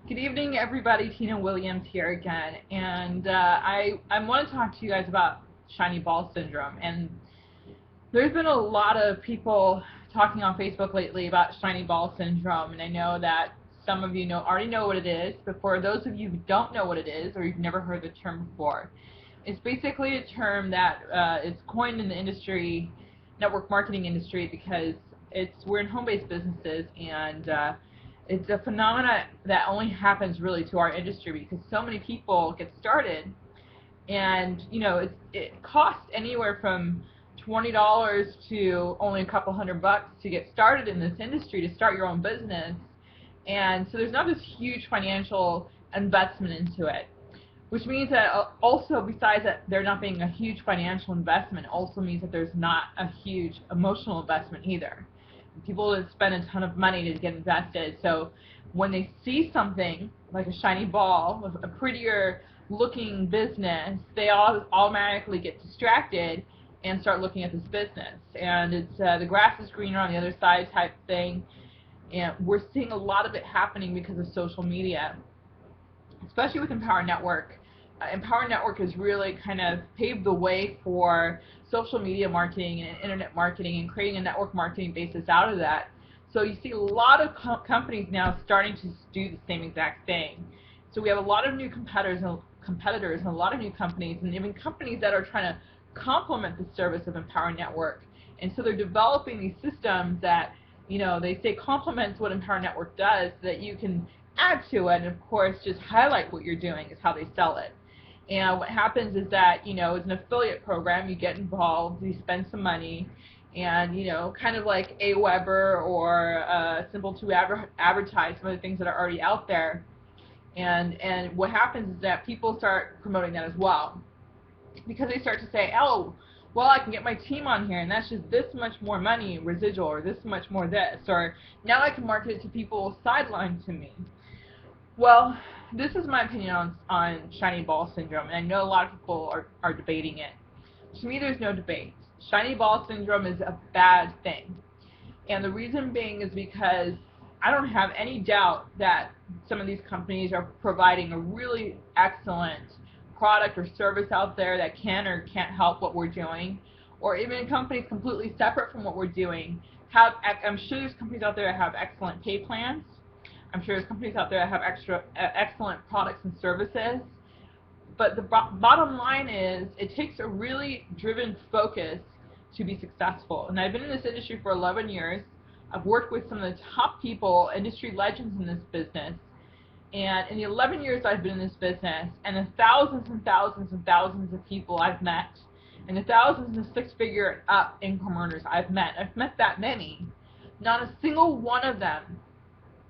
Good evening, everybody. Tina Williams here again, and I want to talk to you guys about shiny ball syndrome. And there's been a lot of people talking on Facebook lately about shiny ball syndrome, and I know that some of you already know what it is, but for those of you who don't know what it is or you've never heard the term before, it's basically a term that is coined in the industry, network marketing industry, because we're in home-based businesses, and it's a phenomena that only happens really to our industry because so many people get started, and it costs anywhere from $20 to only a couple $100 to get started in this industry, to start your own business. And so there's not this huge financial investment into it, which means that also, besides that there not being a huge financial investment, also means that there's not a huge emotional investment either. People that spend a ton of money to get invested, so when they see something like a shiny ball with a prettier looking business, they all automatically get distracted and start looking at this business. And it's the grass is greener on the other side type thing, and we're seeing a lot of it happening because of social media, especially with Empower Network. Empower Network has really kind of paved the way for social media marketing and internet marketing and creating a network marketing basis out of that. So you see a lot of companies now starting to do the same exact thing. So we have a lot of new competitors and a lot of new companies, and even companies that are trying to complement the service of Empower Network. And so they're developing these systems that, they say complements what Empower Network does, so that you can add to it, and of course just highlight what you're doing is how they sell it. And what happens is that, it's an affiliate program. You get involved, you spend some money, and, kind of like AWeber or Simple to advertise some of the things that are already out there. And what happens is that people start promoting that as well, because they start to say, oh, well, I can get my team on here, and that's just this much more money residual, or this much more this, or now I can market it to people sidelined to me. Well, this is my opinion on shiny ball syndrome, and I know a lot of people are debating it. To me, there's no debate. Shiny ball syndrome is a bad thing. And the reason being is because I don't have any doubt that some of these companies are providing a really excellent product or service out there that can or can't help what we're doing, or even companies completely separate from what we're doing. I'm sure there's companies out there that have excellent pay plans. I'm sure there's companies out there that have excellent products and services. But the bottom line is, it takes a really driven focus to be successful. And I've been in this industry for 11 years. I've worked with some of the top people, industry legends in this business. And in the 11 years I've been in this business, and the thousands and thousands and thousands of people I've met, and the thousands of six-figure up income earners I've met that many, not a single one of them,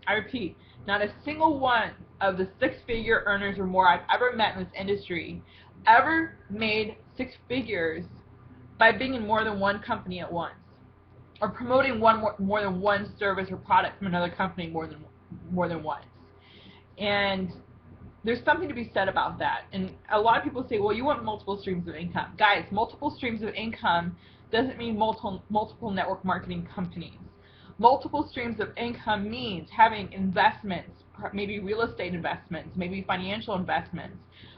I repeat, not a single one of the six-figure earners or more I've ever met in this industry ever made six figures by being in more than one company at once, or promoting more than one service or product from another company more than once. And there's something to be said about that. And a lot of people say, well, you want multiple streams of income. Guys, multiple streams of income doesn't mean multiple network marketing companies. Multiple streams of income means having investments, maybe real estate investments, maybe financial investments.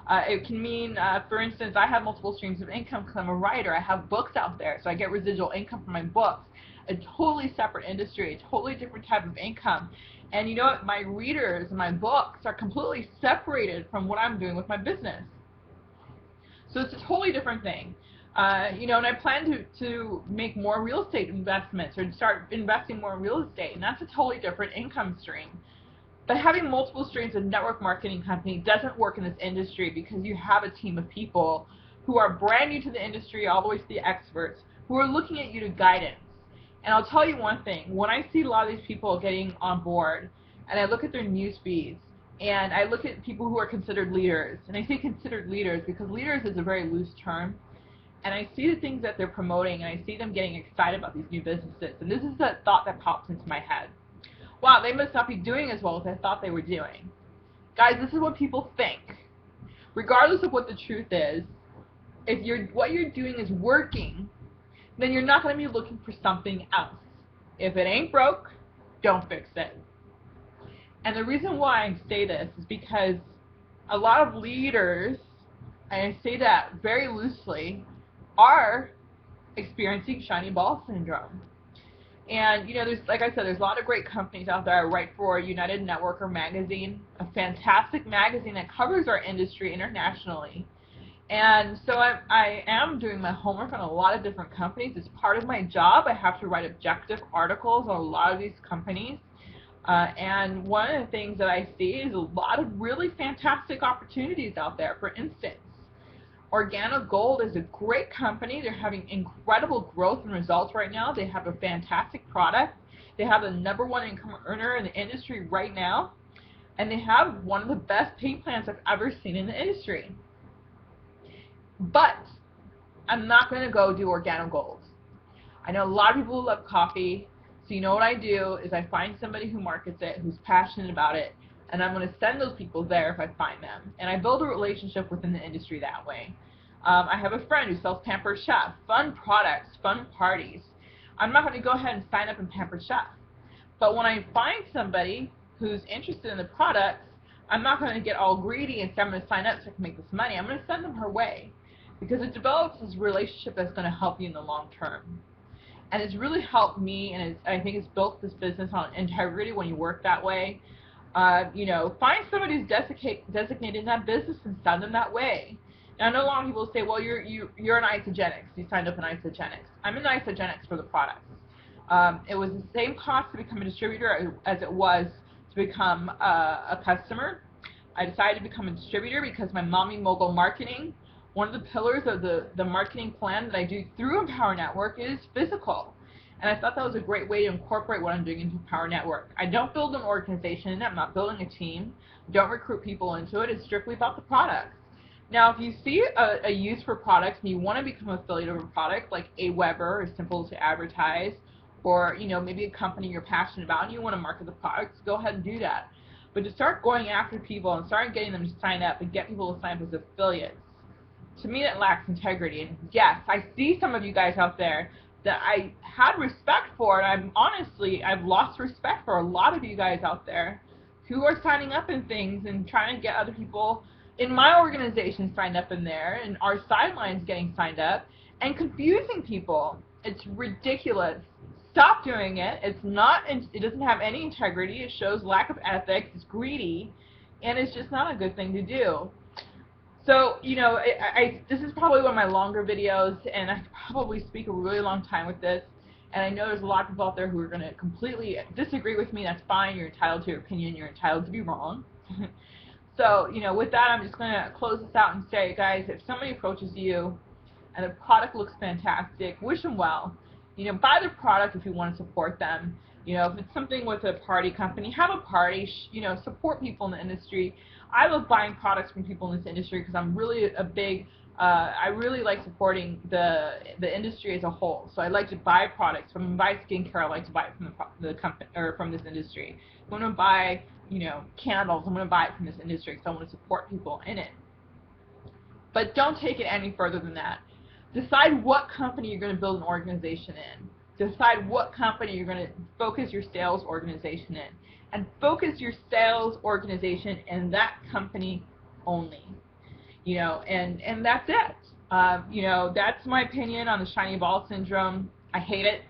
It can mean, for instance, I have multiple streams of income because I'm a writer. I have books out there, so I get residual income from my books. A totally separate industry, a totally different type of income. And you know what? My readers and my books are completely separated from what I'm doing with my business. So it's a totally different thing. And I plan to make more real estate investments, or start investing more in real estate, and that's a totally different income stream. But having multiple streams of network marketing company doesn't work in this industry, because you have a team of people who are brand new to the industry, all the way to the experts, who are looking at you to guidance. And I'll tell you one thing, when I see a lot of these people getting on board, and I look at their news feeds, and I look at people who are considered leaders, and I say considered leaders because leaders is a very loose term, and I see the things that they're promoting, and I see them getting excited about these new businesses, and this is the thought that pops into my head. Wow, they must not be doing as well as I thought they were doing. Guys, this is what people think. Regardless of what the truth is, if what you're doing is working, then you're not going to be looking for something else. If it ain't broke, don't fix it. And the reason why I say this is because a lot of leaders, and I say that very loosely, are experiencing shiny ball syndrome. And there's, like I said, there's a lot of great companies out there. I write for United Networker magazine, a fantastic magazine that covers our industry internationally. And so I am doing my homework on a lot of different companies. It's part of my job. I have to write objective articles on a lot of these companies. And one of the things that I see is a lot of really fantastic opportunities out there. For instance, Organic Gold is a great company. They're having incredible growth and results right now. They have a fantastic product. They have the #1 income earner in the industry right now. And they have one of the best pay plans I've ever seen in the industry. But I'm not going to go do Organic Gold. I know a lot of people who love coffee. So you know what I do is I find somebody who markets it, who's passionate about it, and I'm going to send those people there if I find them. And I build a relationship within the industry that way. I have a friend who sells Pampered Chef. Fun products, fun parties. I'm not going to go ahead and sign up in Pampered Chef. But when I find somebody who's interested in the products, I'm not going to get all greedy and say I'm going to sign up so I can make this money. I'm going to send them her way. Because it develops this relationship that's going to help you in the long term. And it's really helped me, and I think it's built this business on integrity when you work that way. Find somebody who's designated in that business and send them that way. Now, I know a lot of people say, well, you're an Isogenics. You signed up in Isogenics. I'm in Isogenics for the products. It was the same cost to become a distributor as it was to become a customer. I decided to become a distributor because my Mommy Mogul marketing, one of the pillars of the marketing plan that I do through Empower Network is physical. And I thought that was a great way to incorporate what I'm doing into Empower Network. I don't build an organization. I'm not building a team. Don't recruit people into it. It's strictly about the products. Now, if you see a use for products and you want to become affiliate of a product like AWeber or Simple to Advertise, or maybe a company you're passionate about and you want to market the products, go ahead and do that. But to start going after people and start getting them to sign up and get people to sign up as affiliates, to me that lacks integrity. And yes, I see some of you guys out there that I had respect for, and I've lost respect for a lot of you guys out there who are signing up in things and trying to get other people in my organization signed up in there, and our sidelines getting signed up, and confusing people. It's ridiculous. Stop doing it. It doesn't have any integrity. It shows lack of ethics. It's greedy, and it's just not a good thing to do. So, this is probably one of my longer videos, and I probably speak a really long time with this. And I know there's a lot of people out there who are going to completely disagree with me. That's fine. You're entitled to your opinion. You're entitled to be wrong. So, with that, I'm just going to close this out and say, guys, if somebody approaches you and the product looks fantastic, wish them well. Buy their product if you want to support them. If it's something with a party company, have a party. Support people in the industry. I love buying products from people in this industry because I'm really I really like supporting the industry as a whole. So I like to buy products. If I'm going to buy skincare, I like to buy it from the company or from this industry. If I'm going to buy candles, I'm going to buy it from this industry because I want to support people in it. But don't take it any further than that. Decide what company you're going to build an organization in. Decide what company you're going to focus your sales organization in. And focus your sales organization in that company only. And that's it. That's my opinion on the shiny ball syndrome. I hate it.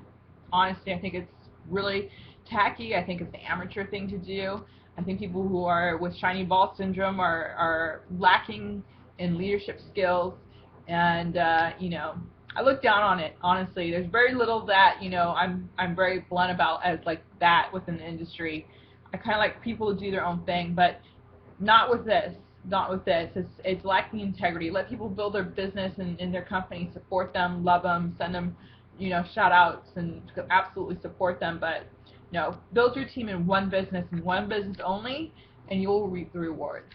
Honestly, I think it's really tacky. I think it's an amateur thing to do. I think people who are with shiny ball syndrome are lacking in leadership skills. And I look down on it, honestly. There's very little that I'm very blunt about as like that within the industry. I kind of like people to do their own thing, but not with this. Not with this. It's lacking integrity. Let people build their business and their company. Support them, love them, send them shout outs, and absolutely support them. But build your team in one business and one business only, and you'll reap the rewards.